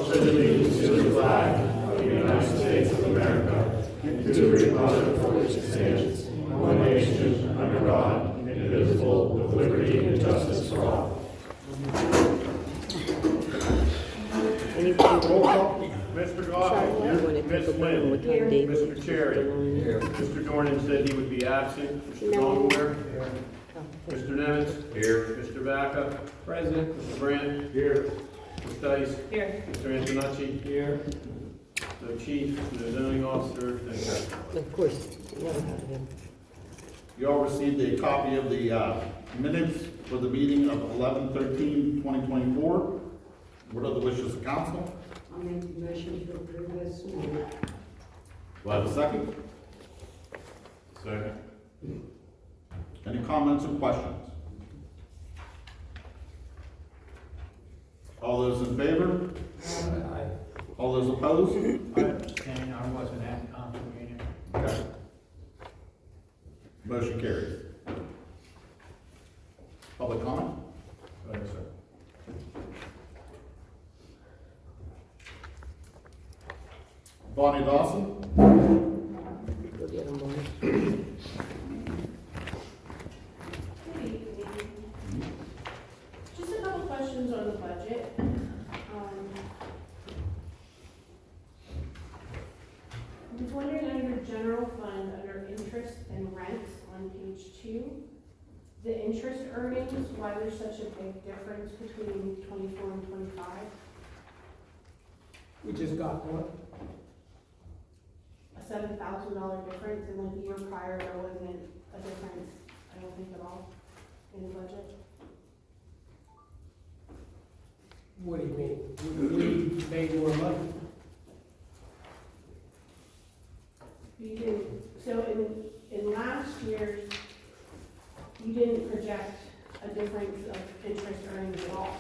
pledge allegiance to the flag of the United States of America and to the republic for which it stands, one nation, under God, indivisible, with liberty and justice for all. Roll call. Mr. Goff, Ms. Lynn, Mr. Cherry, Mr. Dornan said he would be absent. Mr. Longwear, Mr. Nemitz, here. Mr. Vaca, Present. Mr. Brandt, here. Ms. Dice, Here. Mr. Antonacci, Here. the chief, the zoning officer, thank you. Of course, never had him. You all received a copy of the minutes for the meeting of 11/13/2024. What are the wishes of council? I'll make the motion to approve as submitted. Do I have a second? Second. Any comments or questions? All those in favor? Aye. All those opposed? I abstain, I wasn't at the council meeting. Okay. Motion carries. Public comment? Go ahead, sir. Bonnie Dawson? Go get him, Bonnie. Just a couple questions on the budget. I was wondering under general fund, under interest and rents on page 2, the interest earnings, why there's such a big difference between 24 and 25? We just got one. A $7,000 difference, and like the year prior, there wasn't a difference, I don't think at all, in the budget. What do you mean? We made more money. You didn't, so in last year's, you didn't project a difference of interest earnings at all.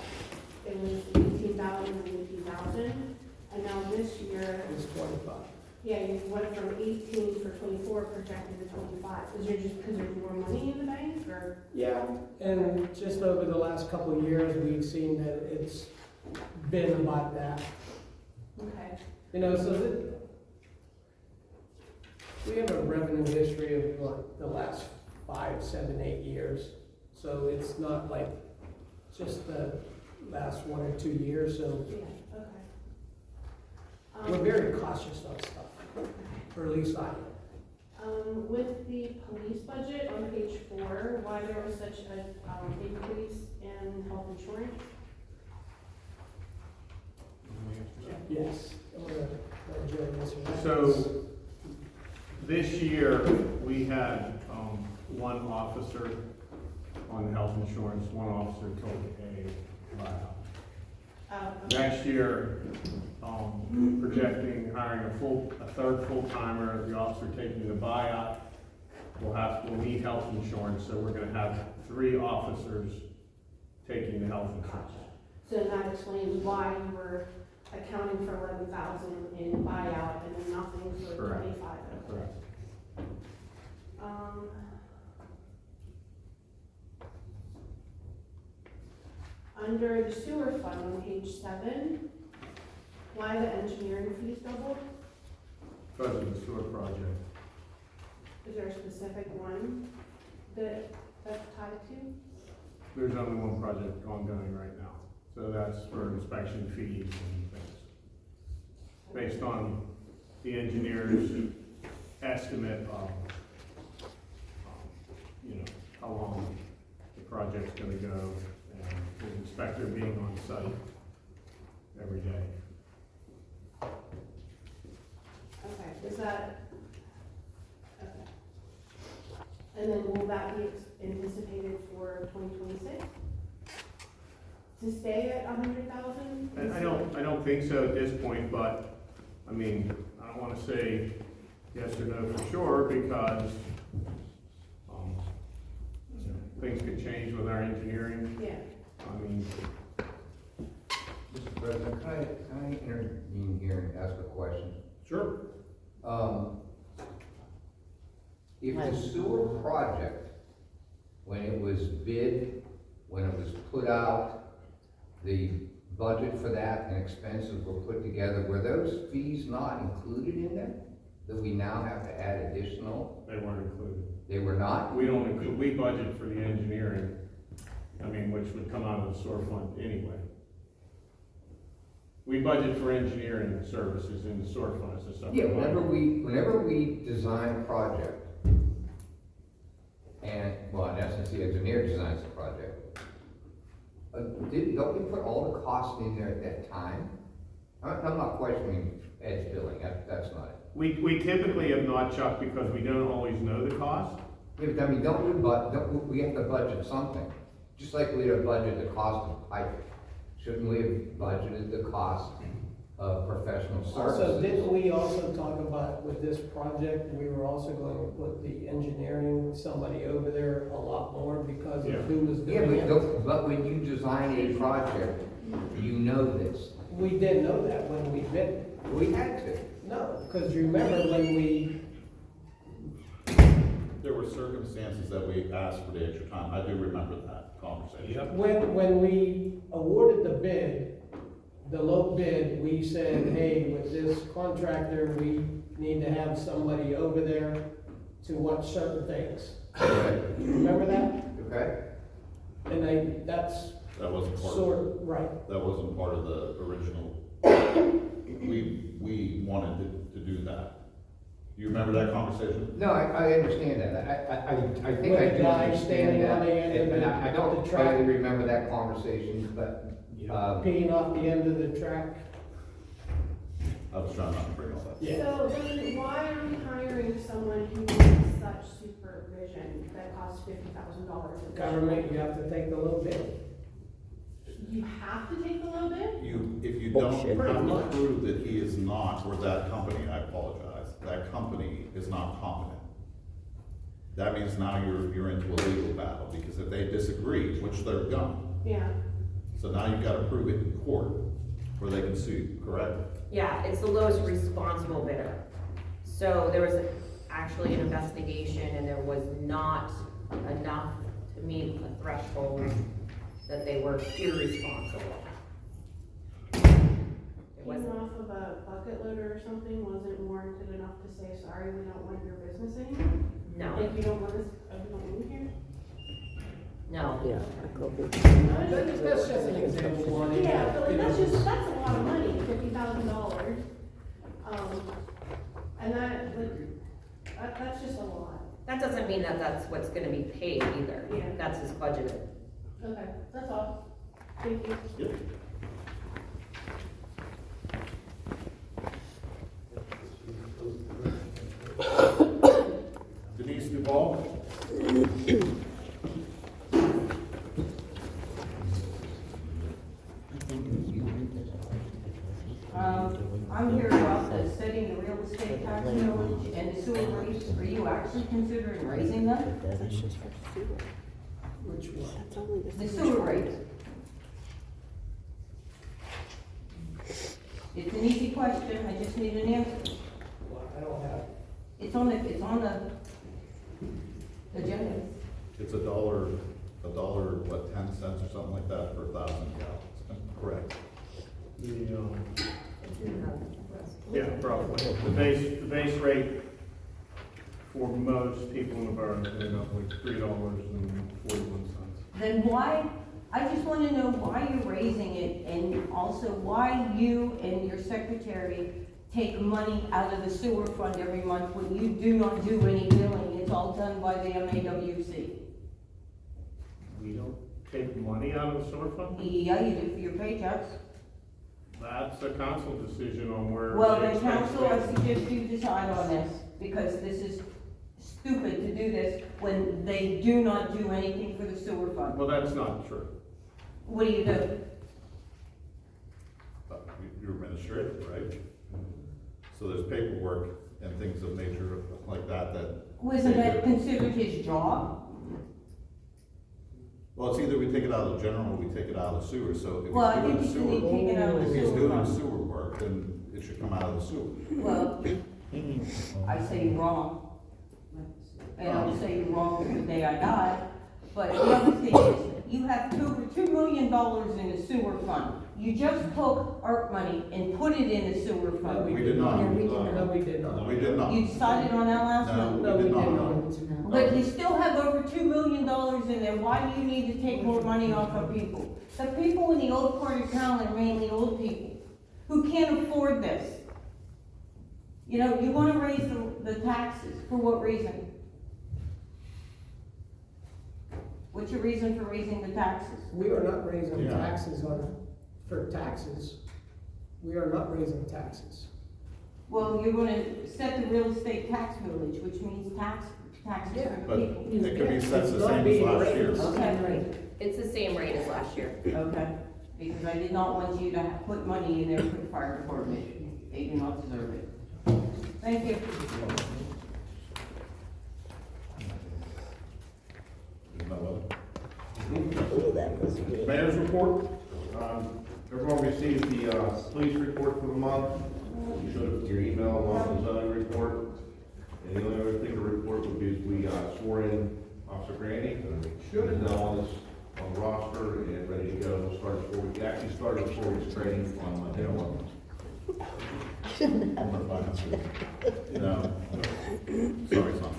It was 18,000 and 18,000, and now this year, It's 25. yeah, you went from 18 for 24 projected to 25. Is there just because there's more money in the bank, or? Yeah, and just over the last couple of years, we've seen that it's been about that. Okay, You know, so that we have a revenue history of like the last 5, 7, 8 years. So it's not like just the last 1 or 2 years, so yeah, okay. we're very cautious on stuff, or at least I am. With the police budget on page 4, why there was such an increase in health insurance? Yes. I'm gonna let Joe answer that. So, this year, we had one officer on health insurance, one officer took a buyout. Next year, projecting hiring a third full-timer, the officer taking the buyout, will need health insurance, so we're gonna have 3 officers taking the health insurance. So that explains why you were accounting for 11,000 in buyout and then nothing for Correct. 25. Correct. Under the sewer fund on page 7, why the engineering fees doubled? Because of the sewer project. Is there a specific one that's tied to? There's only one project ongoing right now, so that's for inspection fees and things. Based on the engineer's estimate of, how long the project's gonna go, and the inspector being on site every day. Okay, is that, okay. And then will that be anticipated for 2026? To stay at 100,000? And I don't think so at this point, but, I mean, I don't wanna say yes or no for sure, because, things could change with our engineering. Yeah. I mean, Mr. President, can I intervene here and ask a question? Sure. If the sewer project, when it was bid, when it was put out, the budget for that and expenses were put together, were those fees not included in there? That we now have to add additional? They weren't included. They were not? We don't include, we budget for the engineering, which would come out of the sewer fund anyway. We budget for engineering services in the sewer fund as a separate. Yeah, line. whenever we design a project, and, well, in essence, the engineer designs the project, don't we put all the costs in there at that time? I'm not questioning Ed's billing, that's not it. We typically have not, Chuck, because we don't always know the cost. Yeah, but I mean, we have to budget something, just like we have budgeted the cost of piping. Shouldn't we have budgeted the cost of professional services? Also, didn't we also talk about with this project, we were also going to put the engineering, somebody over there a lot more because Yeah. of who was Yeah, doing it? but when you design a project, you know this. We didn't know that when we bid it. We had to. No, because remember when we, There were circumstances that we asked for the extra time. I do remember that conversation. when we awarded the bid, the low bid, we said, hey, with this contractor, we need to have somebody over there to watch certain things. Okay. Remember that? Okay? And that's That wasn't part of, sort of, right. that wasn't part of the original. We wanted to do that. You remember that conversation? No, I understand that. I think With I the do guy understand standing that. on the end of And the- I don't the track. totally remember that conversation, but, Peeing off the end of the track. I was trying not to bring all that. Yeah. So then why are we hiring someone who needs such supervision that costs $50,000? Government, you have to take the low bid. You have to take the low bid? If you Bullshit. don't have to prove that he is not, or that company, I apologize, that company is not competent. That means now you're into a legal battle, because if they disagree, which they're gonna, Yeah. so now you've gotta prove it in court, where they can sue, correct? Yeah, it's the lowest responsible bidder. So there was actually an investigation and there was not enough to meet a threshold that they were irresponsible. It Came wasn't, off of a bucket loader or something wasn't warranted enough to say, sorry, we don't want your business anymore? no, Like, you don't want us, we don't want you here? no. Yeah, I go with That's just an example on it. Yeah, but like, that's a lot of money, $50,000. And that's just a lot. That doesn't mean that that's what's gonna be paid either. Yeah. That's his budgeted. Okay, that's all. Thank you. Yep. Denise Duval? I'm here about the setting the real estate tax millage and the sewer rates. Are you actually considering raising them? That's just for sewer. Which one? That's only The sewer rates? It's an easy question, I just need an answer. Well, I don't have, It's on the agenda. It's $1, what, 10 cents or something like that per 1,000 gallons, correct? Yeah, probably. The base rate for most people in the borough is about like $3.41. Then why, I just wanna know why you're raising it, and also why you and your secretary take money out of the sewer fund every month when you do not do any billing. It's all done by the MAWC. We don't take money out of the sewer fund? Yeah, you do for your paychecks. That's a council decision on where. Well, they then expect council, I to- suggest you decide on this, because this is stupid to do this when they do not do anything for the sewer fund. Well, that's not true. What do you do? You're administrative, right? So there's paperwork and things of nature like that. Wasn't that considered his job? Well, it's either we take it out of the general or we take it out of the sewer, so if Well, I he's think doing you should sewer, take it out of if the he's sewer doing fund. sewer work, then it should come out of the sewer. Well, I say you're wrong. And I'll say you're wrong till the day I die. But the other thing is, you have $2 million in the sewer fund. You just took ARP money and put it in the sewer fund. We did not. No, we did not. We did not. You decided on that last No, month? No, we did not. But you still have over $2 million in there, why do you need to take more money off of people? The people in the old part of town are mainly old people, who can't afford this. You know, you wanna raise the taxes, for what reason? What's your reason for raising the taxes? We are not raising Yeah. taxes for taxes. We are not raising taxes. Well, you're gonna set the real estate tax millage, which means taxes for But the people. it could be set It's the not same as being last year. raised. Okay, It's the same rate as last year. okay, because I did not want you to put money in there for the fire department, they do not deserve it. Thank you. No other. Mayor's report? Everyone received the police report for the month. You should have your email along with the zoning report. And the only other thing to report would be is we swore in Officer Granny. Should have now on this on the roster and ready to go. We'll start 4 weeks. Actually started 4 weeks training on Monday. No. Sorry, it's not.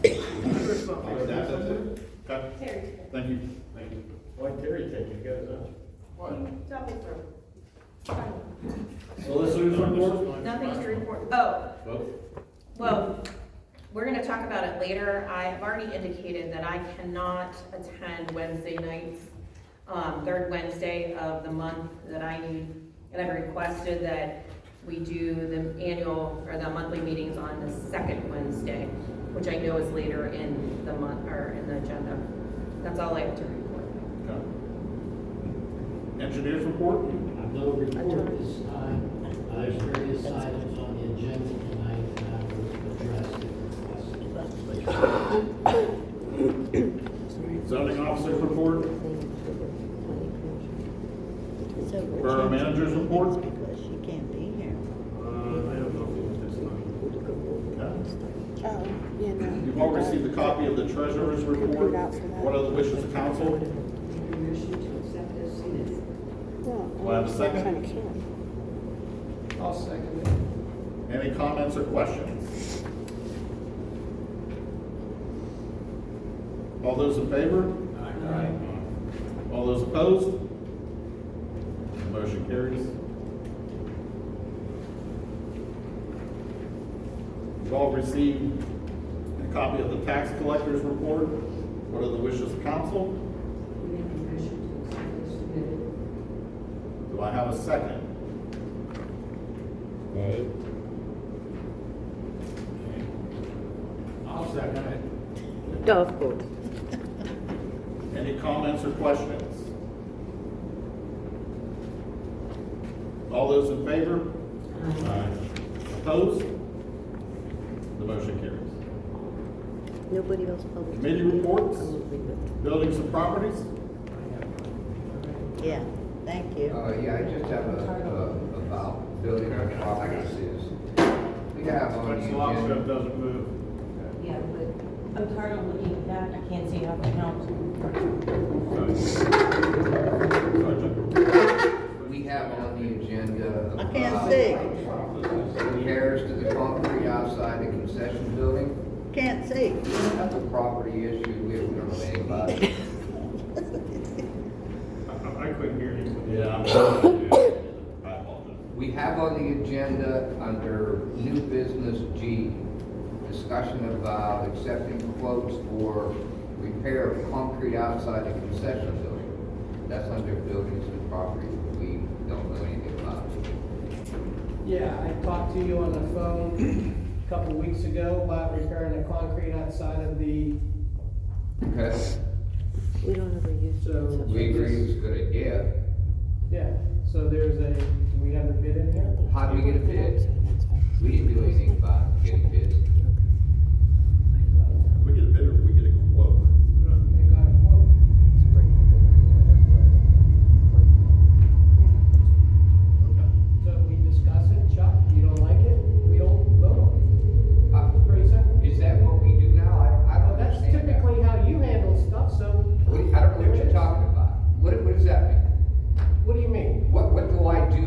That's it. Okay, thank you. Thank you. Why Terry take you guys out? Tell me through. Solicitor's report? Nothing to report. Oh, well, we're gonna talk about it later. I have already indicated that I cannot attend Wednesday nights, third Wednesday of the month that I need. And I've requested that we do the annual or the monthly meetings on the second Wednesday, which I know is later in the month or in the agenda. That's all I have to report. Okay. Engineers report? No report at this time. There's various items on the agenda tonight and I will address the request. Zoning officers report? Borough managers report? Because she can't be here. I have nothing at this time. Okay. Oh, yeah, no. You've all received a copy of the treasurer's report. What are the wishes of council? Do I have a second? I'll second it. Any comments or questions? All those in favor? Aye. All those opposed? Motion carries. You've all received a copy of the tax collector's report. What are the wishes of council? Do I have a second? I'll second it. Of course. Any comments or questions? All those in favor? Aye. Opposed? The motion carries. Nobody else published. Committee reports, buildings and properties? Yeah, thank you. Yeah, I just have about building and properties is, we have on the agenda. Doesn't move. Yeah, but I'm tired of looking at that, I can't see how the council. We have on the agenda. I can't see. Repairs to the concrete outside the concession building. Can't see. That's a property issue, we don't know anything about it. I couldn't hear you. Yeah, I'm sorry. I apologize. We have on the agenda under new business G, discussion about accepting quotes for repair of concrete outside the concession building. That's under buildings and property, we don't know anything about it. Yeah, I talked to you on the phone a couple weeks ago about repairing the concrete outside of the, Okay, We don't ever use. so. we agree it's a good idea. Yeah, so there's do we have a bid in here? How do we get a bid? We didn't do anything about getting bids. We get a bid or we get a quote? I got a quote. Okay. So we discuss it, Chuck, you don't like it, we don't vote on it. It's pretty simple. Is that what we do now? I Well, don't that's understand that. typically how you handle stuff, so. I don't know what you're talking about. What does that mean? What do you mean? What do I do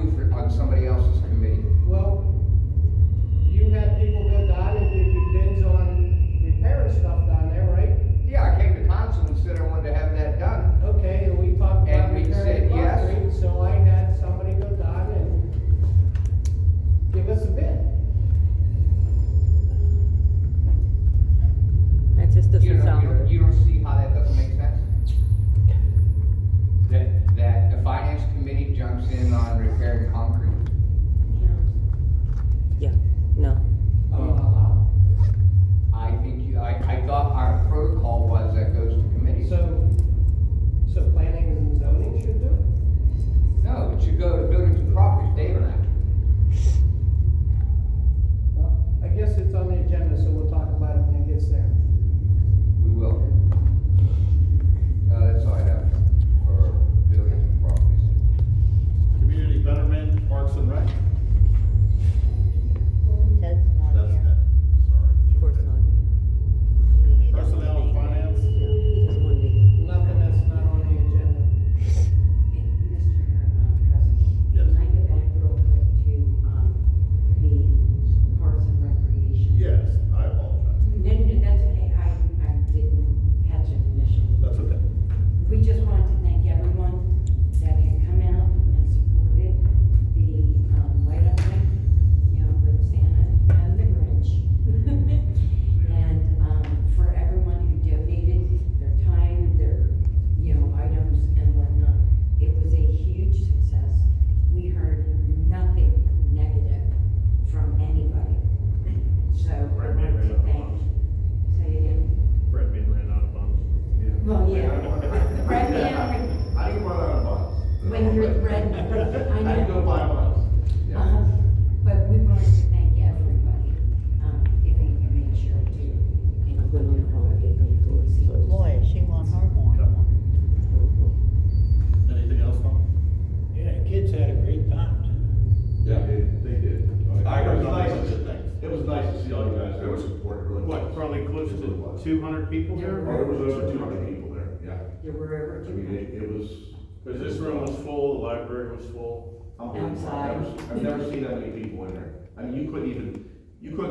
tell you guys, there was support, it really was. What, probably close It really was. to 200 people Oh, there? there was over 200 people there, yeah. You were over I mean, it was. Because this room was full, the library was full. Unbelievable. Outside. I've never seen that many people in there. I mean, you couldn't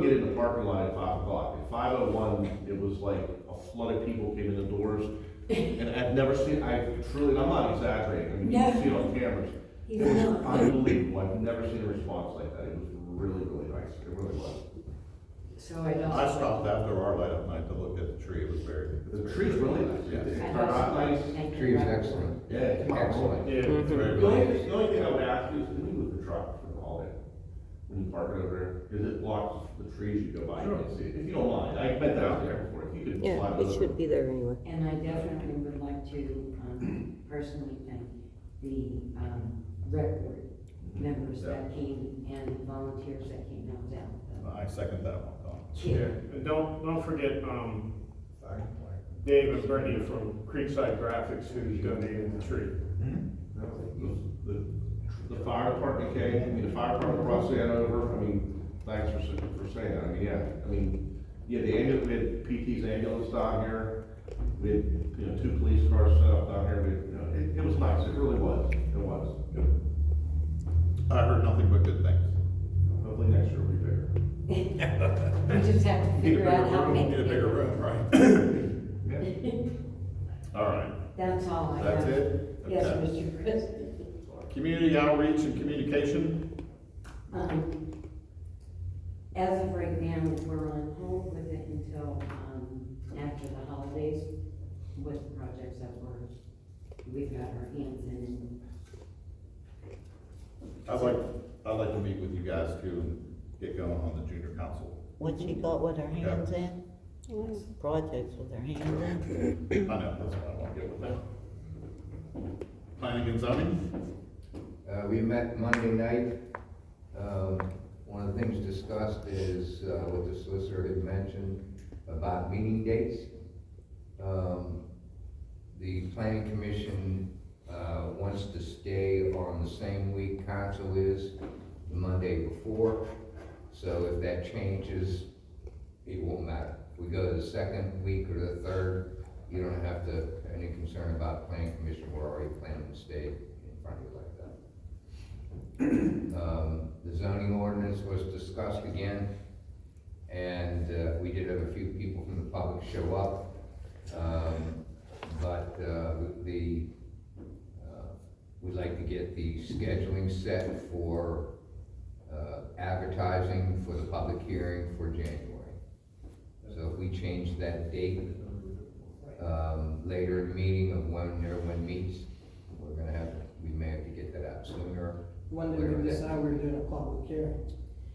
get in the parking lot at 5 o'clock. At 5:01, it was like a flood of people came in the doors. And I've never seen, I'm not exaggerating, I mean, you can see it on cameras. He's It was not. unbelievable. I've never seen a response like that. It was really, really nice. It really was. So I don't. I stopped after our light up night to look at the tree, it was very. The tree's really nice. Yeah. It turned out nice. Tree's excellent. Yeah, it came out Excellent. really. Yeah. It's very The only thing I would ask you is to move the truck for the holiday, when you park it over there, because it blocks the trees you go by, you can see it. If you don't mind, I've been down there before, if you could Yeah, slide it over. should be there anyway. And I definitely would like to, personally thank the, rec board members that came and volunteers that came down. I second that one, Tom. Yeah, and don't forget, Dave and Brittany from Creekside Graphics who donated the tree. The fire department came, I mean, the fire department brought Santa over, I mean, thanks for saying that, I mean, yeah, the ambulance, we had PT's ambulance down here, we had, 2 police cars set up down here, it was nice, it really was, it was. I heard nothing but good things. Hopefully next year will be bigger. We just have to figure out how to make Need a bigger room, right? Yeah. All right, That's all I have. that's it? Yes, Okay. Mr. President. Community outreach and communication, As of right now, we're on hold with it until, after the holidays with the projects that we've got our hands in. I'd like to meet with you guys too and get going on the junior council. What she got with her hands in? Projects with her hands in. I know, that's what I want to get with them. Planning and zoning? We met Monday night. One of the things discussed is what the solicitor had mentioned about meeting dates. The planning commission wants to stay on the same week council is, the Monday before. So if that changes, it won't matter. If we go to the second week or the third, you don't have to, any concern about planning commission, we're already planning to stay in front of you like that. The zoning ordinance was discussed again, and we did have a few people from the public show up. But we'd like to get the scheduling set for advertising for the public hearing for January. So if we change that date later in the meeting of when everyone meets, we may have to get that out sooner. When did we decide we were doing a public hearing?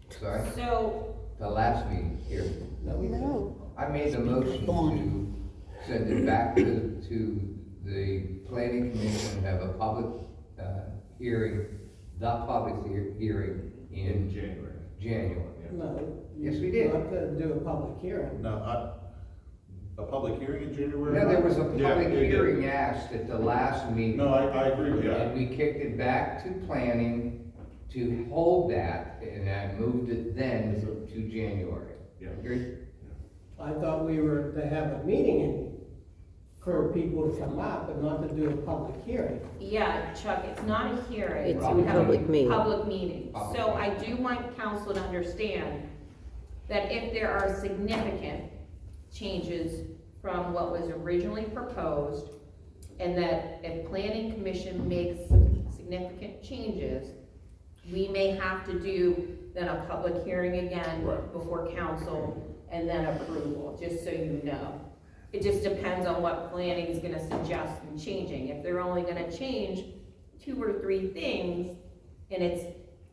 Sorry, So, the last meeting here, No, we didn't. No. I made the motion to send it back to the planning commission, have a public hearing, hearing in January. No. Yes, we did. You have to do a public hearing. No, a public hearing in January? No, there was a Yeah, public yeah, yeah. hearing asked at the last meeting. No, I agree with And that. we kicked it back to planning to hold that, and I moved it then to January. Yeah. Agree? I thought we were to have a meeting for people to come out, but not to do a public hearing. yeah, Chuck, it's not a hearing. It's a We have a public meeting. Public meeting. Public So meeting. I do want council to understand that if there are significant changes from what was originally proposed, and that if planning commission makes significant changes, we may have to do then a public hearing again Right. before council and then approval, just so you know. It just depends on what planning is gonna suggest in changing. If they're only gonna change 2 or 3 things, and it's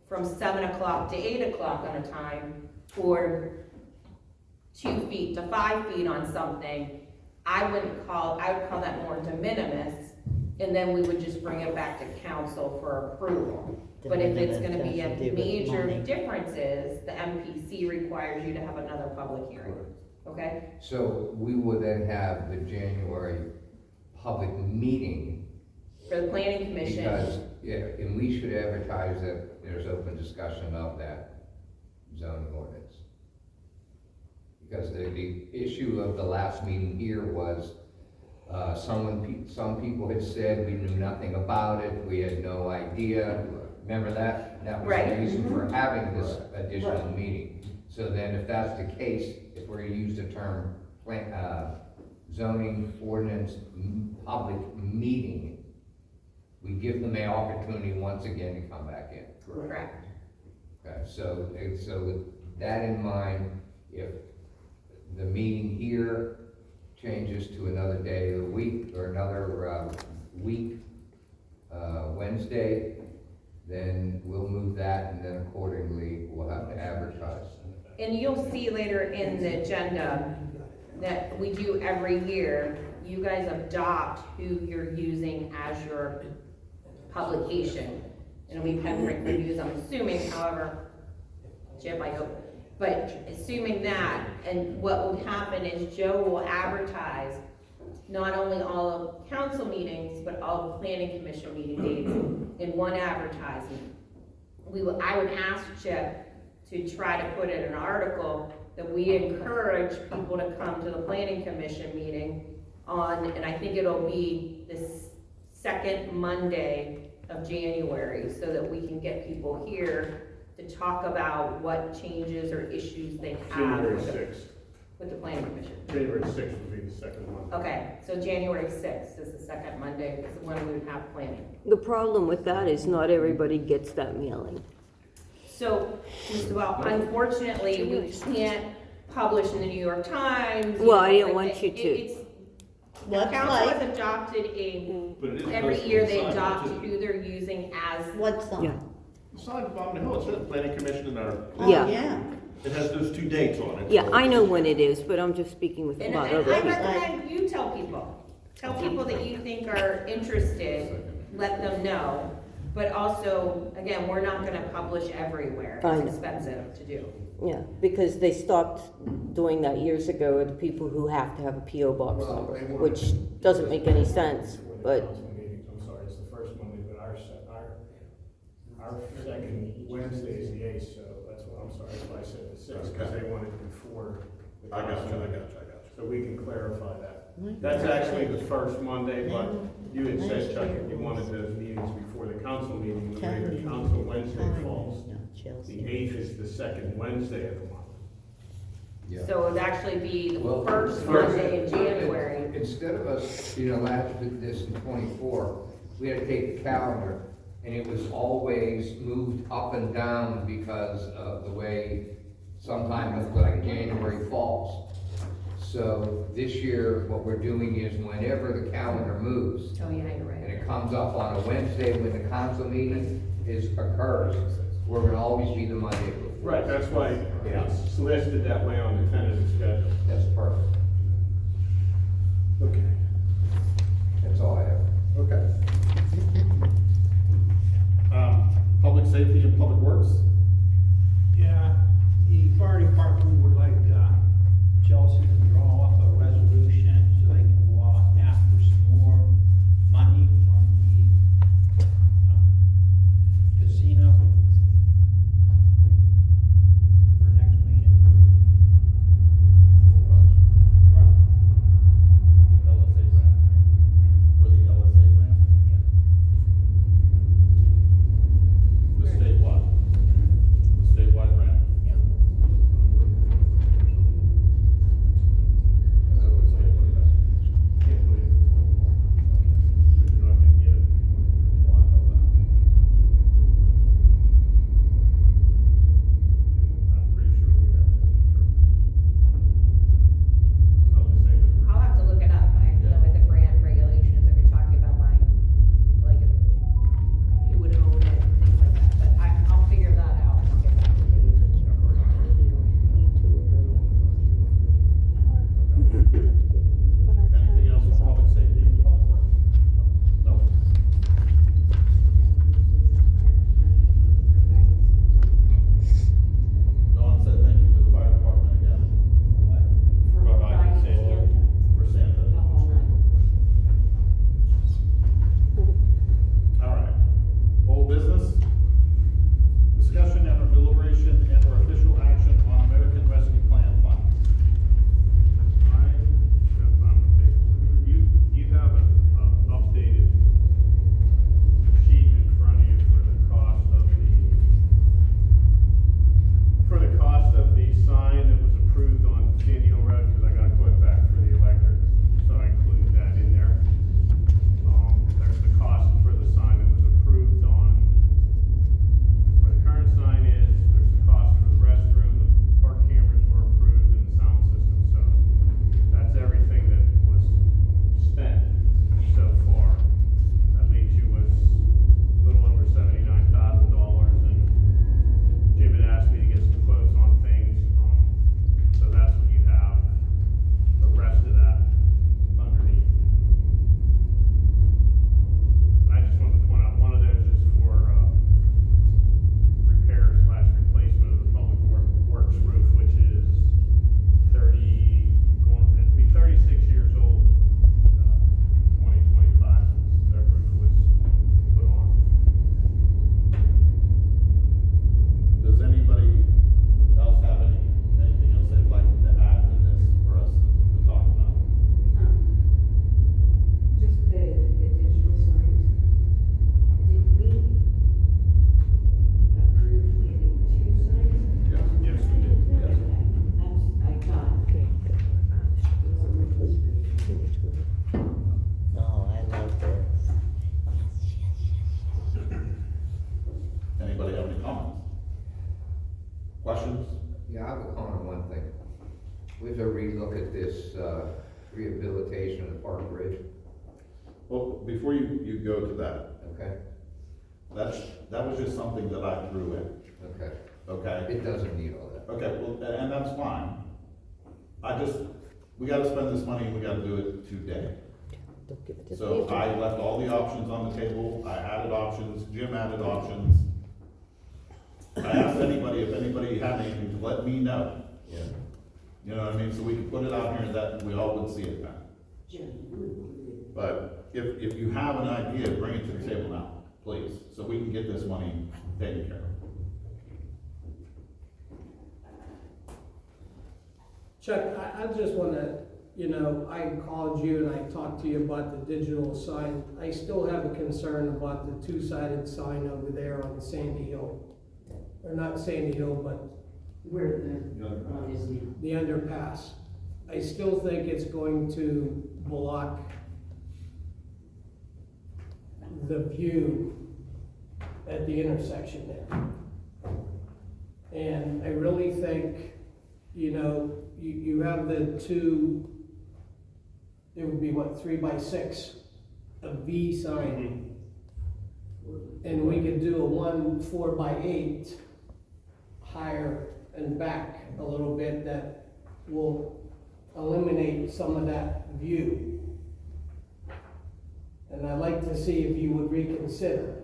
from 7 o'clock to 8 o'clock on a time, or 2 feet to 5 feet on something, I would call that more de minimis, and then we would just bring it back to council for approval. De But if it's minimis gonna be a has to do with major money. differences, the MPC requires you to have another public hearing, okay? So we will then have the January public meeting. For the planning commission, Because, yeah, and we should advertise that there's open discussion of that zoning ordinance. Because the issue of the last meeting here was, some people had said we knew nothing about it, we had no idea. Remember that? That was Right. the reason for having this additional meeting. So then if that's the case, if we're gonna use the term zoning ordinance public meeting, we give them the opportunity once again to come back in. Correct. Okay, so with that in mind, if the meeting here changes to another day of the week or another week, Wednesday, then we'll move that, and then accordingly, we'll have to advertise. And you'll see later in the agenda that we do every year, you guys adopt who you're using as your publication. It'll be Penn Reviews, I'm assuming, however, Chip, I hope. But assuming that, and what will happen is Joe will advertise not only all of council meetings, but all of planning commission meeting dates in one advertisement. I would ask Chip to try to put in an article that we encourage people to come to the planning commission meeting on, and I think it'll be this second Monday of January, so that we can get people here to talk about what changes or issues they have January with the- 6th. with the planning commission. January 6th would be the second one. Okay, so January 6th is the second Monday, is when we would have planning. The problem with that is not everybody gets that mailing. So, well, unfortunately, we can't publish in the New York Times. Well, I didn't like, want you to. it's- The What's council like? has adopted But it is every posted year on they the site, adopt too. who they're using as, What's on? Yeah. The sign at the bottom of the hill, it says planning commission in our, Oh, Yeah. Yeah. it has those 2 dates on it. Yeah, so- I know when it is, but I'm just speaking with and about I other people. recommend you tell people. Tell people that you think are interested, let them know. But also, again, we're not gonna publish everywhere, I know. it's expensive to do. Yeah, because they stopped doing that years ago with the people who have to have a PO box Well, number, they wanted- which doesn't make any sense, Before the but council meetings, I'm sorry, it's the first Monday, but our second Wednesday is the 8th, so that's what, I'm sorry, if I said the 6th, because they wanted it before. the I got council you. meeting. So we can clarify that. That's actually the first Monday, but you had said, Chuck, that you wanted those meetings before the council meeting, the way the council Wednesday falls. The 8th is the second Wednesday of the month. Yeah. So it would actually be the Well, first Monday in January. Instead of us, last did this in 24, we had to take the calendar, and it was always moved up and down because of the way sometimes like January falls. So this year, what we're doing is whenever the calendar moves, Oh, yeah, you're and right. it comes up on a Wednesday when the council meeting occurs, we're gonna always be the Monday before. Right, that's why it's listed that way on the tentative schedule. That's perfect. Okay. That's all I have. Okay. Public safety and public works? Yeah, the fire department would like Chelsea to draw up a resolution so they can go out after some more money from the casino for next meeting. LSA grant? For the LSA grant? Yeah, I have a comment on one thing. We have to relook at this, rehabilitation of the Park Bridge, Well, before you go to that, okay? that was just something that I threw in, Okay. okay? It doesn't need all that. Okay, well, and that's fine. We gotta spend this money and we gotta do it today. Don't give it to So people. I left all the options on the table, I added options, Jim added options. I asked anybody if anybody had anything to let me know, Yeah. you know what I mean, so we could put it out here that we all would see it then. But if you have an idea, bring it to the table now, please, so we can get this money taken care of. Chuck, I just wanna, I called you and I talked to you about the digital sign. I still have a concern about the two-sided sign over there on Sandy Hill. Or not Sandy Hill, but Where the one is now. the underpass. I still think it's going to block the view at the intersection there. And I really think, you have the two, it would be what, 3x6, a V sign. And we could do a 4x8 higher and back a little bit that will eliminate some of that view. And I'd like to see if you would reconsider.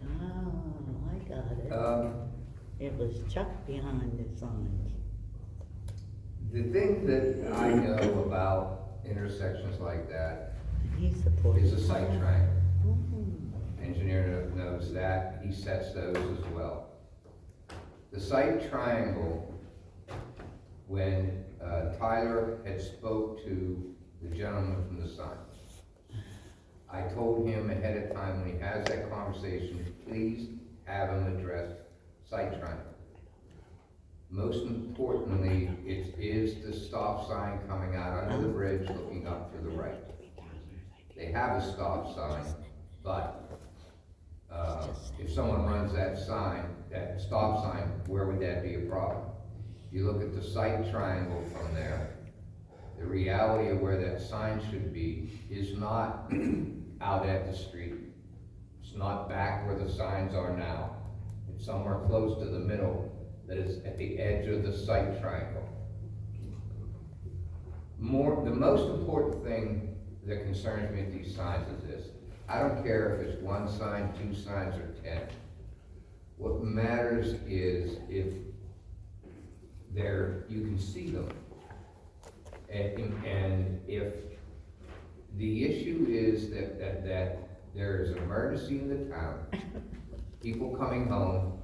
Oh, I got it. It was Chuck behind the signs. The thing that I know about intersections like that He supports. is a sight triangle. Mhm. Engineer knows that, he sets those as well. The sight triangle, when Tyler had spoke to the gentleman from the sign, I told him ahead of time when he has that conversation, please have him address sight triangle. Most importantly, it is the stop sign coming out under the bridge looking up to the right. They have a stop sign, but if someone runs that sign, that stop sign, where would that be a problem? You look at the sight triangle from there, the reality of where that sign should be is not out at the street. It's not back where the signs are now. It's somewhere close to the middle, that is at the edge of the sight triangle. The most important thing that concerns me with these signs is this. I don't care if it's one sign, two signs, or 10. What matters is if you can see them. And if the issue is that there is an emergency in the town, people coming home,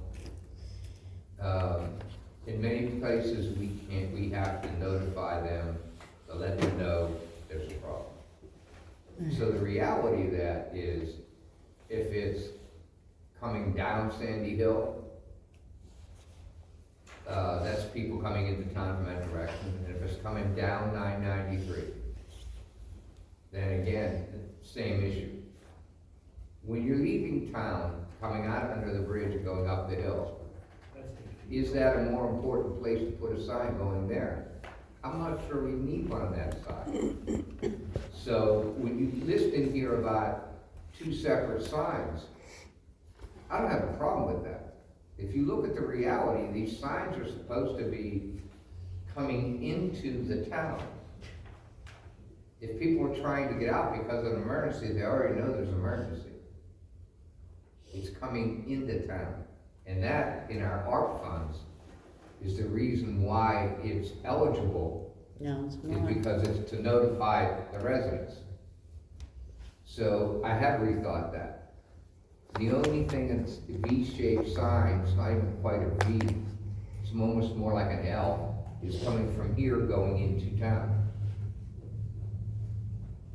in many places we have to notify them to let them know there's a problem. So the reality of that is, if it's coming down Sandy Hill, that's people coming into town from that direction. And if it's coming down 993, then again, same issue. When you're leaving town, coming out under the bridge and going up the hill, is that a more important place to put a sign going there? I'm not sure we need one on that side. So when you list in here about two separate signs, I don't have a problem with that. If you look at the reality, these signs are supposed to be coming into the town. If people are trying to get out because of an emergency, they already know there's an emergency. It's coming into town. And that, in our ARP funds, is the reason why it's eligible, No, it's is not. because it's to notify the residents. So I have rethought that. The only thing that's a V-shaped sign, it's not even quite a V, it's almost more like an L, is coming from here going into town.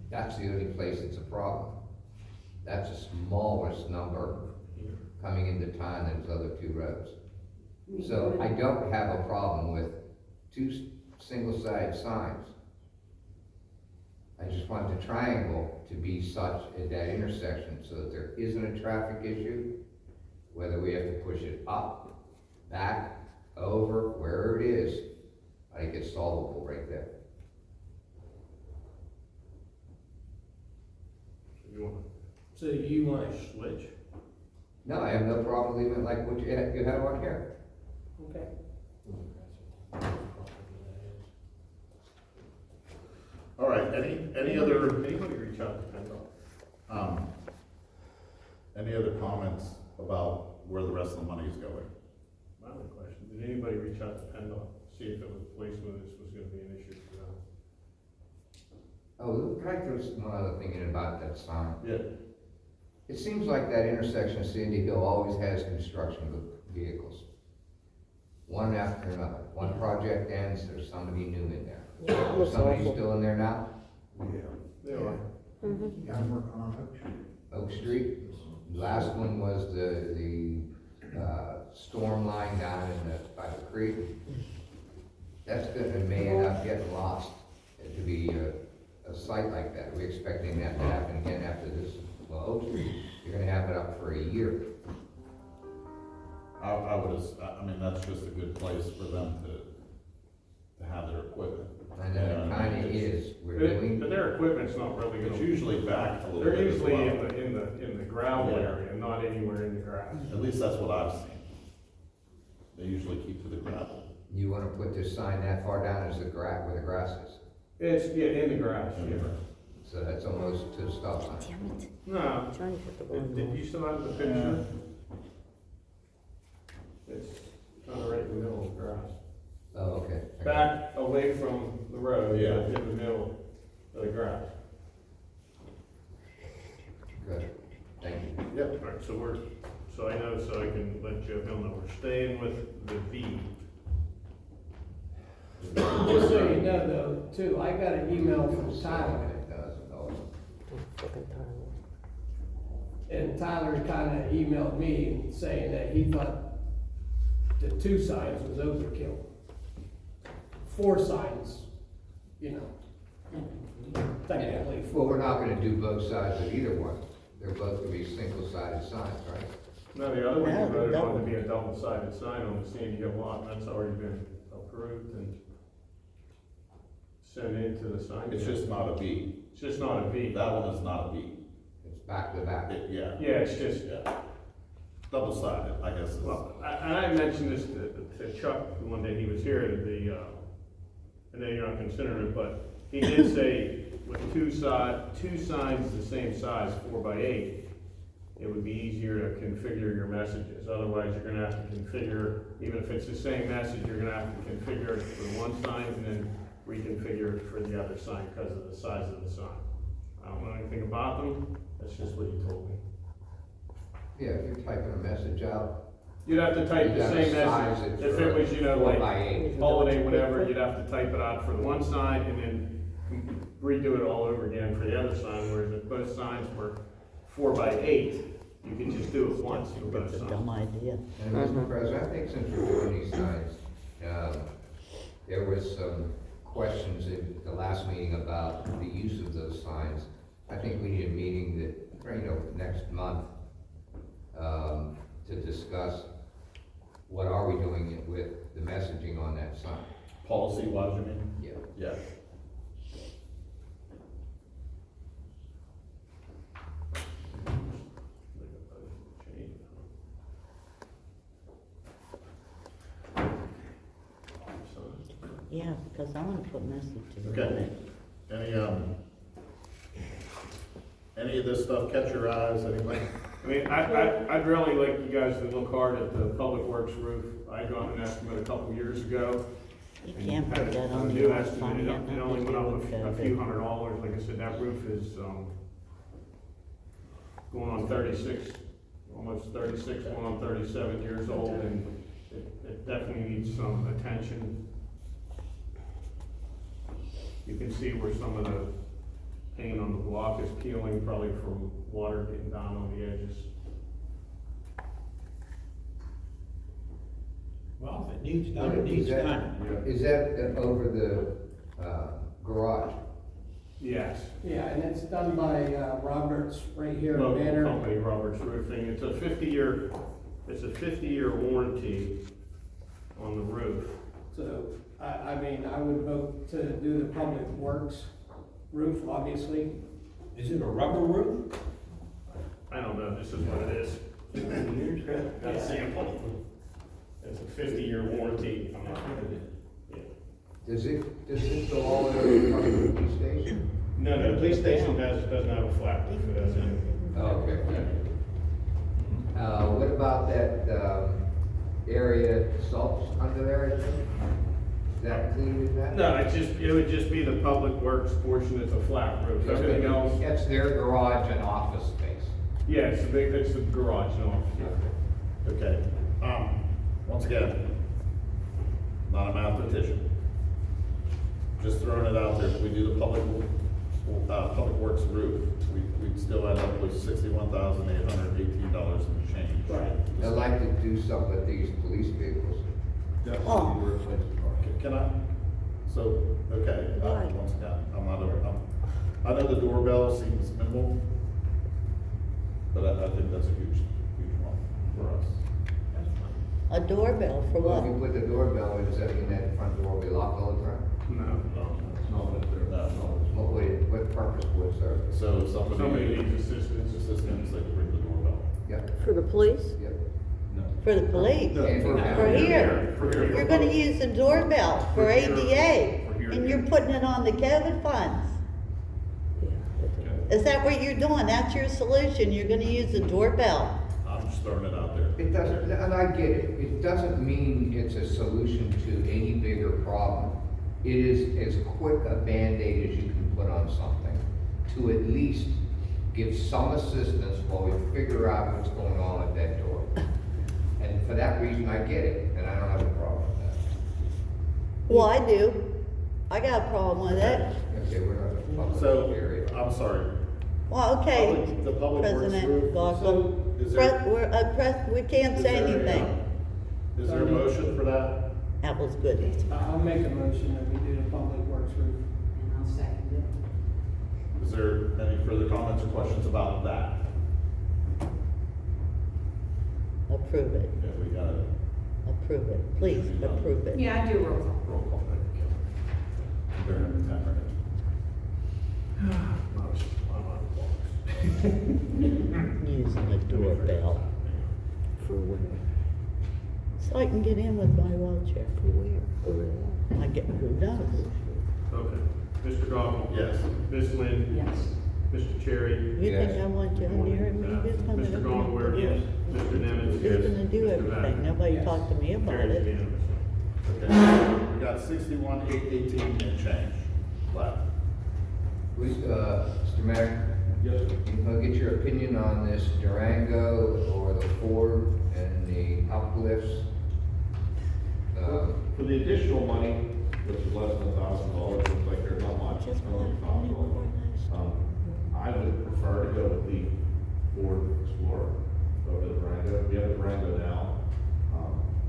That's the only place it's a problem. That's the smallest number coming into town than those other two roads. So I don't have a problem with two single-sided signs. I just want the triangle to be such at that intersection so that there isn't a traffic issue, whether we have to push it up, back, So you want to, Switch. No, I have no problem leaving it like what you have on here. okay. All right, any other, Anybody reach out to PennDOT? any other comments about where the rest of the money is going? My only question, did anybody reach out to PennDOT, see if it was placement of this was gonna be an issue for them? Oh, can I throw one other thing in about that sign? Yeah. It seems like that intersection of Sandy Hill always has construction of vehicles. One after another. One project ends, there's somebody new in there. Is somebody still in there now? They are. Oak Street. The last one was the storm line down by the creek. That's gonna may end up getting lost to be a site like that. We're expecting that to happen again after this. Well, Oak Street, you're gonna have it up for a year. I mean, that's just a good place for them to have their equipment. And then it kinda is. We're doing, But their equipment's not really It's gonna, usually backed a little they're bit as usually well. in the gravel Yeah. area, not anywhere in the grass. At least that's what I've seen. They usually keep to the gravel. you wanna put this sign that far down as where the grass is. It's, yeah, in the grass, yeah. So that's almost to the stop sign. No, did you still have the picture? It's kind of right in the middle of the grass. Oh, okay. Back away from the road, Yeah. in the middle of the grass. Good, thank you. Yep. Alright, so I know, so I can let Joe Hill know, we're staying with the V. Just so you know though, too, I got an email from Tyler, It does, no. and Tyler kinda emailed me saying that he thought the 2 signs was overkill. 4 signs, you know, technically Well, 4. we're not gonna do both sides of either one. They're both gonna be single-sided signs, right? No, the other one No, you voted on double. to be a double-sided sign on the Sandy Hill lot, that's already been approved and sent into the sign. It's just not a V. It's just not a V. That one is not a V. It's back to back. Yeah. Yeah, it's just, Double-sided, I guess. well, and I mentioned this to Chuck one day he was here, I know you're not considering it, but he did say with two signs the same size, 4x8, it would be easier to configure your messages. Otherwise, you're gonna have to configure, even if it's the same message, you're gonna have to configure it for one sign and then reconfigure it for the other sign because of the size of the sign. I don't know anything about them, that's just what he told me. Yeah, if you're typing a message out, You'd have to type you the gotta same size message. it If for it was, you know, 4x8. like holiday, whatever, you'd have to type it out for the one sign and then redo it all over again for the other sign, whereas if both signs were 4x8, you could just do it once for both It's a dumb signs. idea. And Mr. President, I think since we're doing these signs, there was some questions at the last meeting about the use of those signs. I think we need a meeting that, next month, to discuss what are we doing with the messaging on that sign. Policy-wise, you mean? Yeah. Yeah. Yeah, because I want to put messages in Okay. it. Any of this stuff catch your eyes, anybody? I mean, I'd really like you guys to look hard at the public works roof. I got an estimate a couple years ago. You and can't put had that a on new the estimate. fund. It only went up a few $100. Like I said, that roof is, going on 36, almost 36, going on 37 years old, and it definitely needs some attention. You can see where some of the paint on the block is peeling, probably from water getting down on the edges. Well, if it needs done, it needs done. Is that over the garage? Yes. Yeah, and it's done by Roberts right here in Local Manor. company, Roberts Roofing. It's a 50-year warranty on the roof. So, I mean, I would vote to do the public works roof, obviously. Is it a rubber roof? I don't know, this is what it is. Got a sample. It's a 50-year warranty. I'm not yeah. Does it go all the way to the police station? No, the police station doesn't have a flat roof, it has anything. Okay. What about that, area, salt under there? Is that included in that? No, it would just be the public works portion, it's a flat roof. Everything else, That's their garage and office space. yeah, it's the garage, no office. Okay, once again, not a mathematician. Just throwing it out there, if we do the public works roof, we'd still end up with $61,818 in change. Right. I'd like to do something with these police vehicles. Oh. Can I, so, okay, Why? once again, I know the doorbell seems minimal, but I think that's a huge one for us. A doorbell for Well, if you what? put the doorbell in, does that mean that front door will be locked all the time? No, It's not what they're, What purpose would it serve? So if somebody somebody needs assistance. assistance, they can ring the doorbell. Yep, For the police? yep. For the police? No, And for- For here? You're gonna use the doorbell for For here. ADA, For here. and you're putting it on the COVID funds. Is that what you're doing? That's your solution? You're gonna use the doorbell? I'm just throwing it out there. It doesn't, and I get it, it doesn't mean it's a solution to any bigger problem. It is as quick a Band-Aid as you can put on something, to at least give some assistance while we figure out what's going on at that door. And for that reason, I get it, and I don't have a problem with that. Well, I do. I got a problem with it. Okay, we're not a public So, area. I'm sorry. Well, okay, The public works President group, Gaukel. is there, We can't is say there a, anything. is there a motion for that? That was good. I'll make a motion that we do the public works roof. And I'll second it. Is there any further comments or questions about that? Approve it, If we got it, approve it. Please, approve it. Yeah, I do roll call. roll call. Bear number 10, right? Using a doorbell. For where? So I can get in with my wheelchair. For where? I get, who knows? Okay, Mr. Gaukel? Yes. Ms. Lynn? Yes. Mr. Cherry? You think Yes. I want you near me? Who's gonna Mr. do Goldberg? it? Yes. Mr. Nemitz? Who's Yes. gonna do Mr. everything? Vavin? Nobody Yes. talked to me about Carries it. unanimously. Okay, we got 61,818 and change left. Please, Mr. Mayor, yes, sir. I'll get your opinion on this Durango or the Ford and the uplifts. For the additional money, which is less than $1,000, looks like there's not much, Just only $1,000. I would prefer to go with the Ford Explorer over the Durango. We have a Durango now.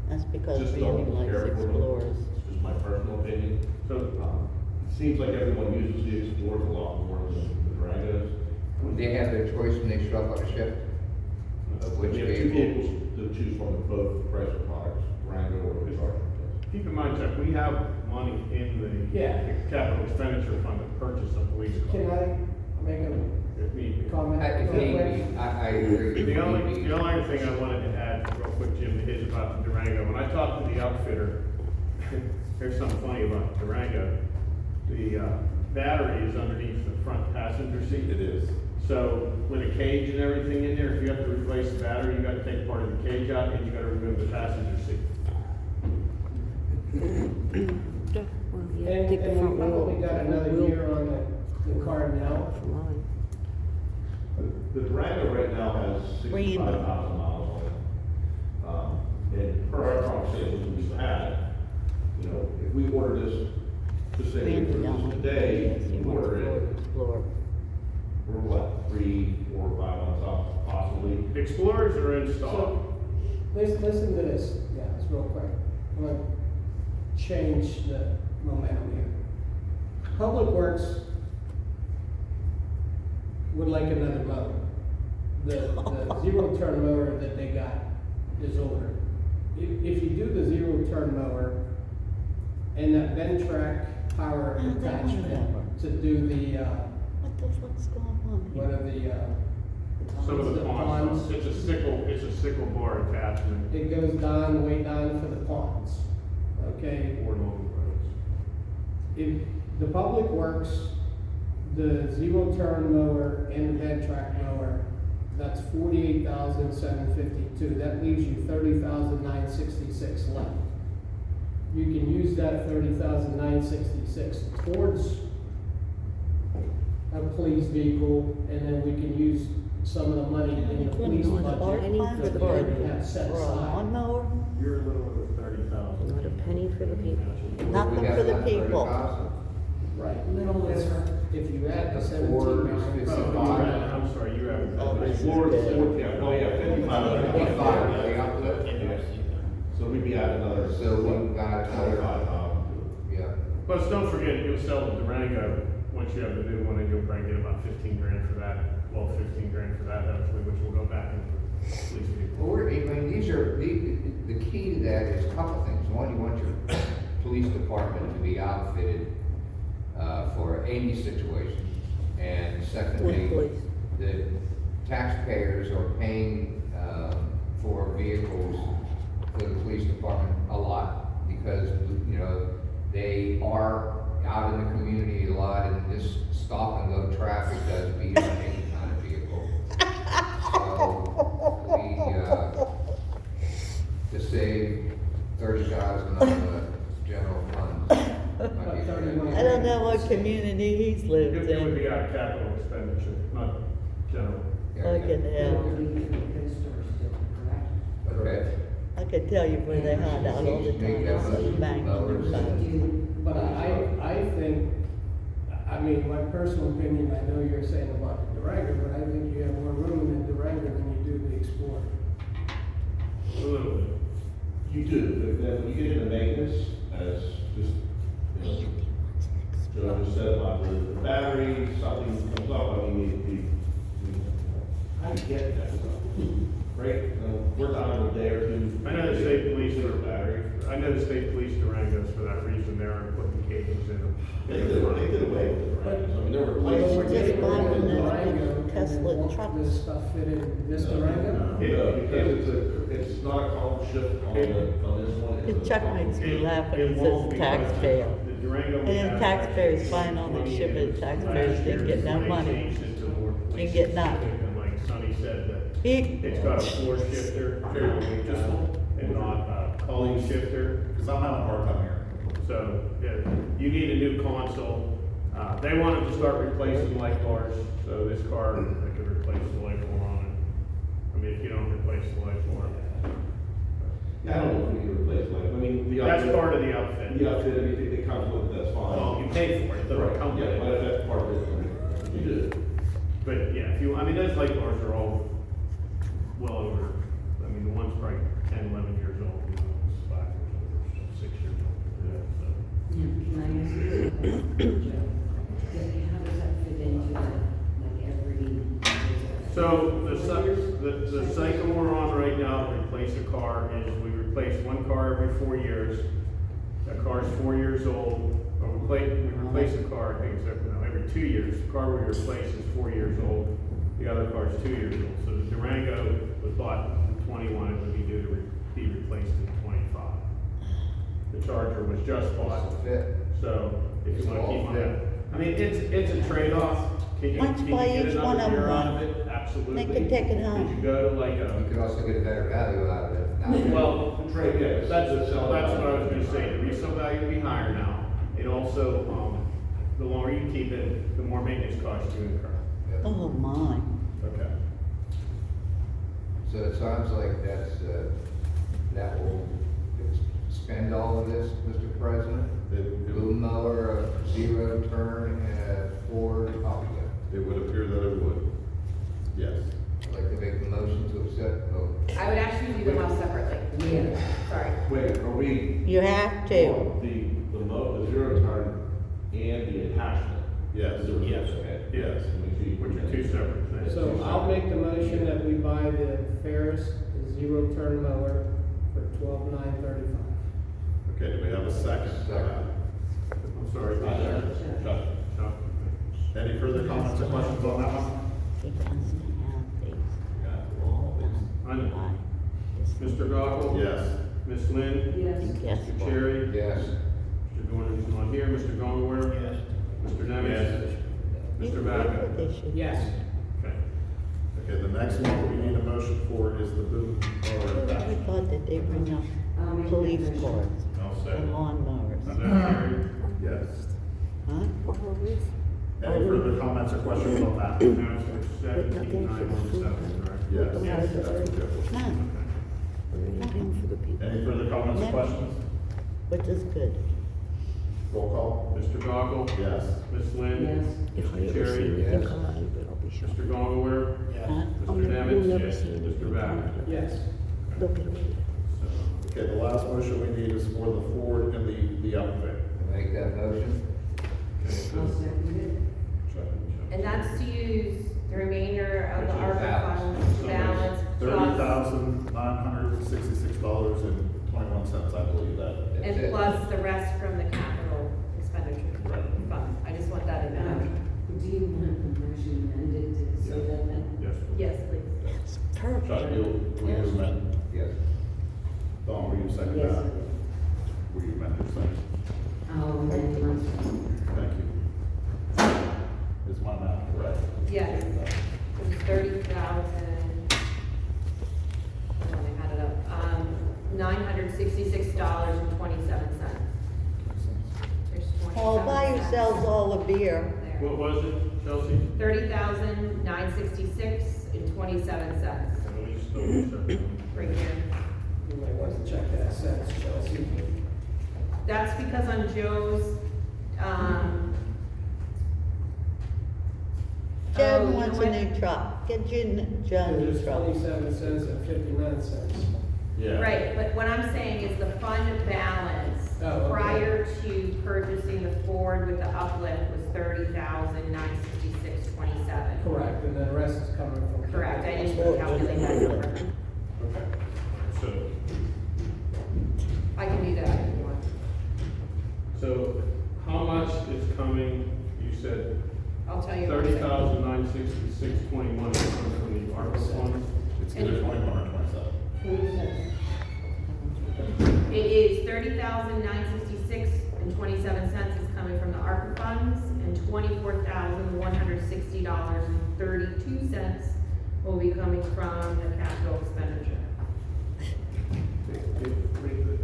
That's because Just Randy don't likes care for them. Explorers. It's just my personal opinion. So, it seems like everyone uses the Explorers a lot more than the Durangos. They have their choice when they show up on a shift. Which We have two vehicle? vehicles to choose from, both Chrysler products, Durango or the Charger. Keep in mind, Chuck, we have money in the Yeah. capital expenditure fund to purchase a police car. Can I make a If need be. comment? If real need quick? be, I agree. The only thing I wanted to add real quick, Jim, to his about the Durango, when I talked to the outfitter, here's something funny about the Durango. The battery is underneath the front passenger seat. It is. So with a cage and everything in there, if you have to replace the battery, you gotta take part of the cage out and you gotta remove the passenger seat. And we probably got another year on the car now. The Durango right now has 65,000 miles on it. And per our conversations we've had, you know, if we order this, just say we Randy order down this on today, Yes, he we wants order it, Ford Explorer. we're what, 3, 4, 5 months out possibly? Explorers are in stock. So, listen to this, yeah, it's real quick. I'm gonna change the momentum here. Public Works would like another mower. The zero turn mower that they got is older. If you do the zero turn mower and that Ventrac power Oh, that one. attachment to do the, What the fuck's going on one here? of the, Some of the The ponds, ponds. it's a sickle bar attachment It goes down, way down for the ponds, okay? or local roads. If the public works, the zero turn mower and the bed track mower, that's 48,752. That leaves you 30,966 left. You can use that 30,966 towards a police vehicle, and then we can use some of the money in the police $20 budget fine that for we already have set a aside. lawnmower, You're a little over 30,000. Not a penny for the people. nothing for the people. Right. Little over. If you add the The 17 Ford million. is Oh, I'm sorry, you have. Oh, this is Ford, good. yeah, oh, yeah, 55. So we'd be at another. So we've got another, 25,000. yeah. Plus, don't forget, you'll sell the Durango, once you have the new one, and you'll probably get about 15 grand for that, well, 15 grand for that, hopefully, which will go back into police vehicle. Well, I mean, these are, the key to that is a couple of things. One, you want your police department to be outfitted, for any situation. And With secondly, police. the taxpayers are paying, for vehicles for the police department a lot because, you know, they are out in the community a lot and this stop and go traffic does beat on any kind of vehicle. So we, to save 30,000 on the general fund. might be a good idea. I don't know what community he's lived It would in. be out of capital expenditure, not general. Yeah, Fucking hell. It'll be through the stores still, correct? Okay. I could tell you where they hide out all the time, it's in the bank. But I think, I mean, my personal opinion, I know you're saying about the Durango, but I think you have more room in the Durango than you do the Explorer. A little bit. You do, but then when you get into maintenance, as just, you know, Joe just said about the battery, something comes up, I mean, I get that stuff. Great, we're down in a day or two. I know the state police for are, battery. I know the state police Durangos for that reason, they're putting cables in them. They did away with it, right? I mean, there were Well, places. we're just Just buying buying the another Durango, Tesla and then truck. won't this stuff fit in this Durango? Because it's not a column shift on this one. it's a Chuck column makes me shift. laugh when he It says won't the because taxpayer. the Durango we And then have taxpayers actually buying all that 20 shit, but years. taxpayers Last didn't year, get no they money. changed it to more Didn't get nothing. police-specific, and like Sonny said, that He, it's got a floor shifter, and not a column shifter. Because I'm having a hard time hearing. So, yeah, you need a new console. They wanted to start replacing light bars, so this car, they could replace the light bar on it. I mean, if you don't replace the light bar. Yeah, I don't know if we can replace like, I mean, the. That's outfit- part of the outfit. The outfit, anything that comes with it, that's fine. Well, you pay for it, the Right, company. yeah, but if that's part of it, you do. But yeah, if you, I mean, those light bars are all well over, I mean, the one's probably 10, 11 years old, you know, it's 5 years old, or 6 years old. Yeah, so. Yeah, can I ask you a question, Joe? How does that fit into like every? So the cycle we're on right now to replace a car is we replace one car every 4 years. That car's 4 years old, or we replace a car, I think it's every 2 years. The car we replace is 4 years old, the other car's 2 years old. So the Durango was bought in 21, it would be due to be replaced in 25. The Charger was just bought, Fit. so if you wanna keep that, I mean, it's a trade-off. Can you Why don't you buy get each one another of year them out one? of it? Absolutely. They can take it home. Could you go to like You a, could also get a better value out of it. Now, well, The trade, yeah. that's what I was gonna say, the resale value will be higher now. It also, the longer you keep it, the more maintenance costs you incur. oh my. Okay. So it sounds like that will spend all of this, Mr. President? Blue mower, a zero turn, and a Ford Optima. It would appear that it would. Yes. I'd like to make a motion to accept both. I would actually do them all separately. Yeah. Sorry. Wait, are we? You have to. The zero turn and the attachment? Yes. Yes. Okay. Yes. Let me see. Which are two separate things. So I'll make the motion that we buy the Ferris zero turn mower for $12,935. Okay, do we have a second? Second. I'm sorry. Any further comments or questions on that one? He wants to have the Mr. Gockel? Yes. Ms. Lynn? Yes. Yes. Mr. Cherry? Yes. Mr. Dorner's not here. Mr. Goldware? Yes. Mr. Nemitz? Mr. Vaca? They should- Yes. Okay. Okay, the next one we need a motion for is the boom mower. I thought that they bring up I'll make that police motion. cars I'll and second. lawnmowers. Is that carried? Yes. Huh? Any further comments or questions on that? Now it's for 17,917, correct? Yes, that's what we're good with. No. Nothing for the people, Any further comments or No. questions? which is good. Roll call? Mr. Gockel? Yes. Ms. Lynn? Yes. Mr. Cherry? Yes. Mr. Goldware? Huh? Mr. Nemitz? Yes. Mr. Vaca? Yes. Okay, the last motion we need is for the Ford and the outfit. Make that motion. Okay, so- I'll second And that's to use the remainder of the Which is ARPA balance. funds, balance, $30,966.21, I believe that. That's and it. plus the rest from the capital expenditure fund. I just want that in it. there. Do you want the motion amended to say that then? Yes. Yes, please. It's Chuck, perfect. will you amend? Yes. Don, will you second Yes. that? Will you amend your second? I'll amend my, Thank you. Is my math correct? Yes. It was 30,000. Hold on, I had it up. $966.27. There's 27 Oh, buy cents yourselves all a beer. there. What was it, Chelsea? 30,966.27 Let me just double check. right here. You might want to check that sentence, Chelsea. That's because on Joe's, Joe oh, you know wants a what? new truck. Get Joe a new There's truck. 27 cents and 59 cents. Yeah. Right, but what I'm saying is the fund balance Oh, okay. prior to purchasing the Ford with the uplift was 30,966.27. Correct, and the rest is coming from. Correct, I just calculate that number. Okay. So, I can do that if you want. so how much is coming, you said I'll tell you. in a second. 30,966.21 is coming from the ARPA funds? It's either 21 or 27. It is 30,966.27 is coming from the ARPA funds, and $24,160.32 will be coming from the capital expenditure.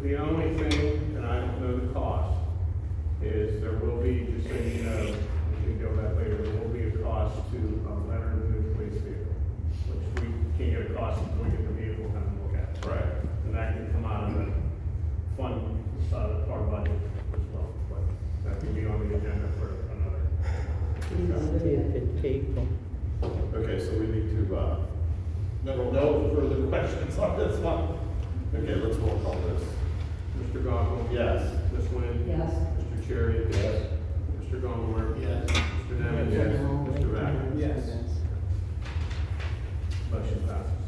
The only thing, and I don't know the cost, is there will be, just so you know, we can go that later, there will be a cost to enter the new police vehicle, which we can't get a cost until we get the vehicle and look at it. Right. And that can come out of the fund, our budget as well, but that can be on the agenda for another. Stupid people. Okay, so we need to, no further questions on this one. Okay, let's roll call this. Mr. Gockel? Yes. Ms. Lynn? yes. Mr. Cherry? Yes. Mr. Goldware? Yes. Mr. Nemitz? Yes. Mr. Vaca? Yes. Motion passes.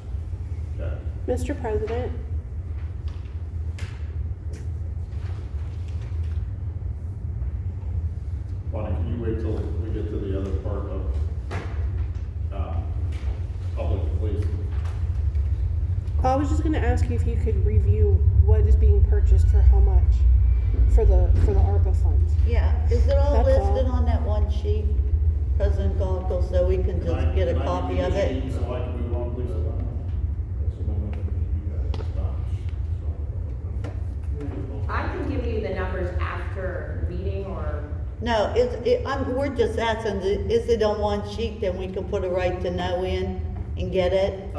Okay. Mr. President, Bonnie, can you wait till we get to the other part of, public police? I was just gonna ask you if you could review what is being purchased for how much for the ARPA funds. Yeah, is it all That's all. listed on that one sheet, President Goggle, so we can just get a copy of it? So I can move on, please? I can give you the numbers after the meeting, or, No, we're just asking, is it on one sheet, then we can put a right to know in and get it?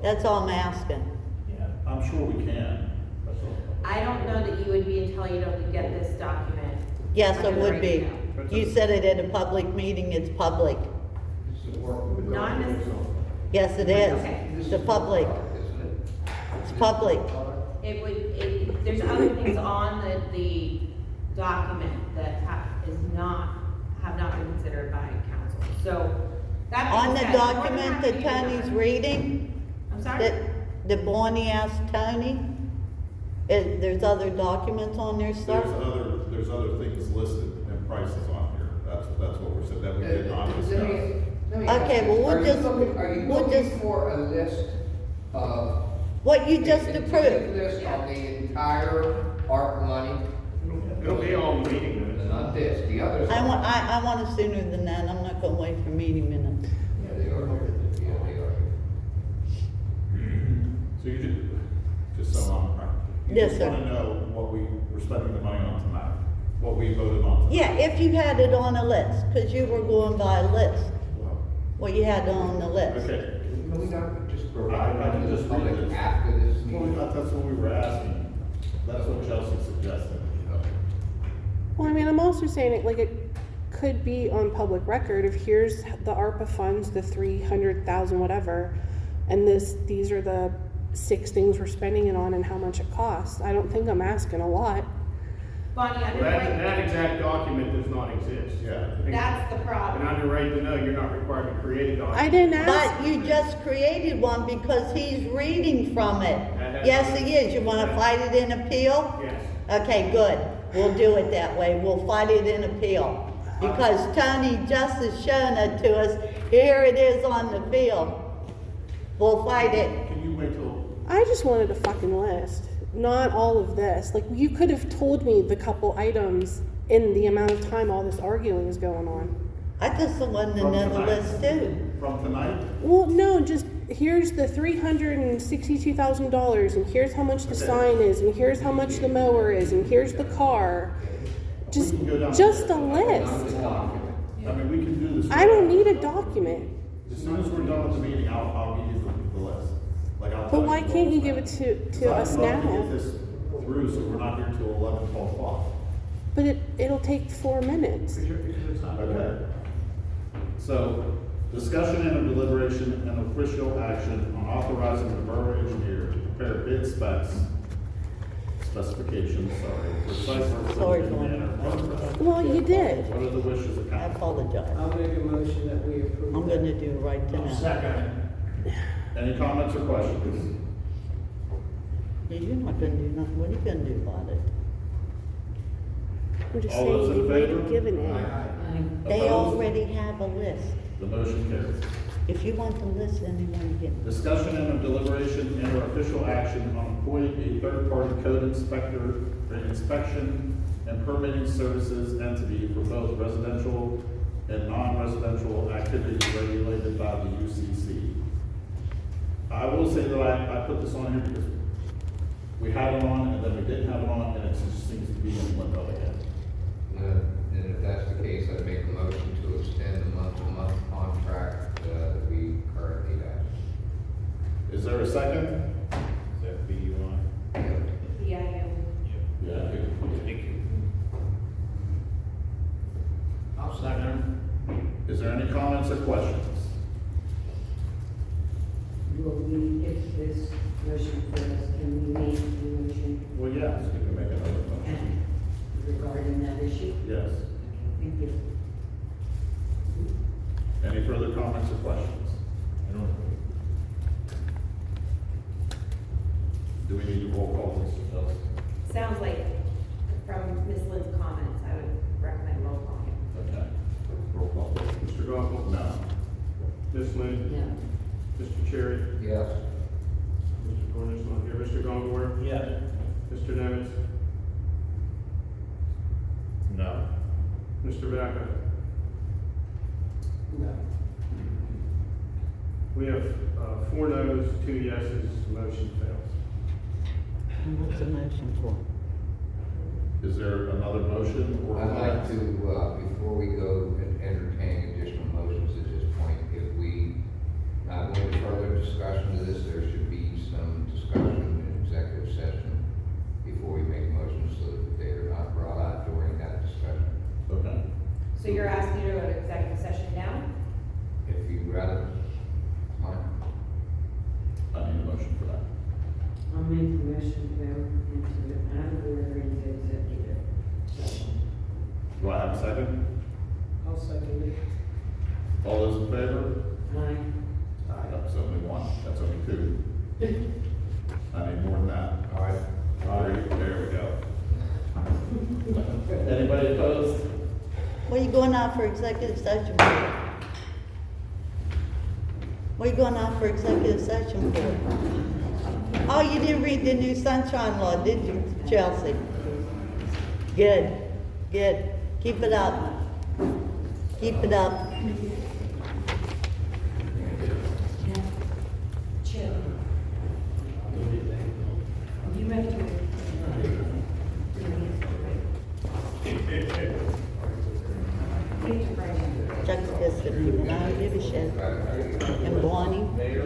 That's all I'm asking. Yeah, I'm sure we can. I don't know that you would be until you don't get this document. Yes, it under the would right be. to know. You said it at a public meeting, it's public. This is working with Not government. necessarily. Yes, it Okay. is. It's public. Isn't it? It's public. It would, there's other things on the document that have not been considered by council, so. that being On the said, we're gonna document have to that do Tony's that. reading, I'm sorry? that Bonnie asked Tony, there's other documents on there, sir? There's other things listed and prices on here. That's what we're saying, that we did not discuss. Let me Okay, ask well, you, we'll are you just- looking- Are you we'll looking just- for a list of what you just It's a approved. list on the entire ARP money, It'll be on the meeting minutes. not this, the others. I want it sooner than that, I'm not gonna wait for meeting minutes. Yeah, they are. Yeah, they are. So you just so I'm right. Yes, You sir. just wanna know what we were spending the money on tonight, what we voted on tonight. Yeah, if you had it on a list, cause you were going by a list, what you had on the list. Okay. No, we don't just I provide can money to just the read public this. after this Well, meeting. that's what we were asking. That's what Chelsea suggested. Well, I mean, I'm also saying it like it could be on public record if here's the ARPA funds, the 300,000 whatever, and these are the 6 things we're spending it on and how much it costs. I don't think I'm asking a lot. Bonnie, under Well, right, that exact document does not exist. Yeah. I think- that's the And problem. under right to know, you're not required to create a document. I didn't ask. But you just created one because he's reading from it. Yes, he is, you wanna fight it in appeal? Yes. Okay, good, we'll do it that way, we'll fight it in appeal. Because Tony just has shown it to us, here it is on the field. We'll fight it. Can you wait till, I just wanted a fucking list, not all of this. Like, you could have told me the couple items in the amount of time all this arguing is going on. I just wanted From another tonight. list too. from tonight? Well, no, just here's the $362,000, and here's how much the sign is, and here's how much the mower is, and here's the car. Just We can go down- just a Not list. the document. I mean, we can do this. I don't need a document. As soon as we're done with the meeting, I'll give you the list. Like, I'll tell But why what can't you was give it spent. to us 'Cause I'd love to now? get this through, so we're not here till 11, 12 o'clock. But it'll take 4 minutes. Okay. So, discussion and deliberation and official action on authorizing the Borough Engineer to prepare bid specifications, for site work for Sorry, the Dawn. Manor Borough. Well, you did. What are the wishes of I council? apologize. I'll make a motion that we approve. I'm gonna do right to now. Second. Any comments or questions? Yeah, you're not gonna do nothing, what are you gonna do about it? I'm just All those saying, in they might favor? have given it. They Opposed? already have a list. The motion carries. If you want the list, anyone can. Discussion and deliberation and or official action on appointing a third-party code inspector for inspection and permitting services entity for both residential and non-residential activities regulated by the UCC. I will say that I put this on here because we had it on and then we didn't have it on, and it just seems to be in limbo again. And if that's the case, I'd make a motion to extend the month-to-month contract that we currently have. Is there a second? Is that BUI? Yeah, Yeah. Thank you. I'll second. Is there any comments or questions? Will we, if this motion fails, can we make the motion Well, yes, we can make another motion. regarding that issue? Yes. Thank you. Any further comments or questions? Do we need to roll call this? Chelsea? sounds like from Ms. Lynn's comments, I would recommend roll call. Okay. Roll call. Mr. Goffel? No. Ms. Lynn? No. Mr. Cherry? Yes. Mr. Cornish not here. Mr. Gongor? Yes. Mr. Nemitz? No. Mr. Vaca? No. We have 4 noes, 2 yeses, motion fails. What's the motion for? Is there another motion or? I'd like to, before we go and entertain additional motions at this point, if we go into further discussion of this, there should be some discussion in executive session before we make motions so that they are not brought out during that discussion. Okay. So you're asking to go to executive session now? If you'd rather, fine. I need a motion for that. I'll make the motion to go into, out of order into executive session. Do I have a second? I'll second it. All those in favor? Aye. That's only one. That's only 2. I need more than that. All right. All right, there we go. Anybody opposed? What are you going out for executive session for? What are you going out for executive session for? Oh, you didn't read the new sunshine law, did you, Chelsea? Good, good. Keep it up. Keep it up. Chip. You ready to? Chuck's just a people, I don't give a shit. And Bonnie.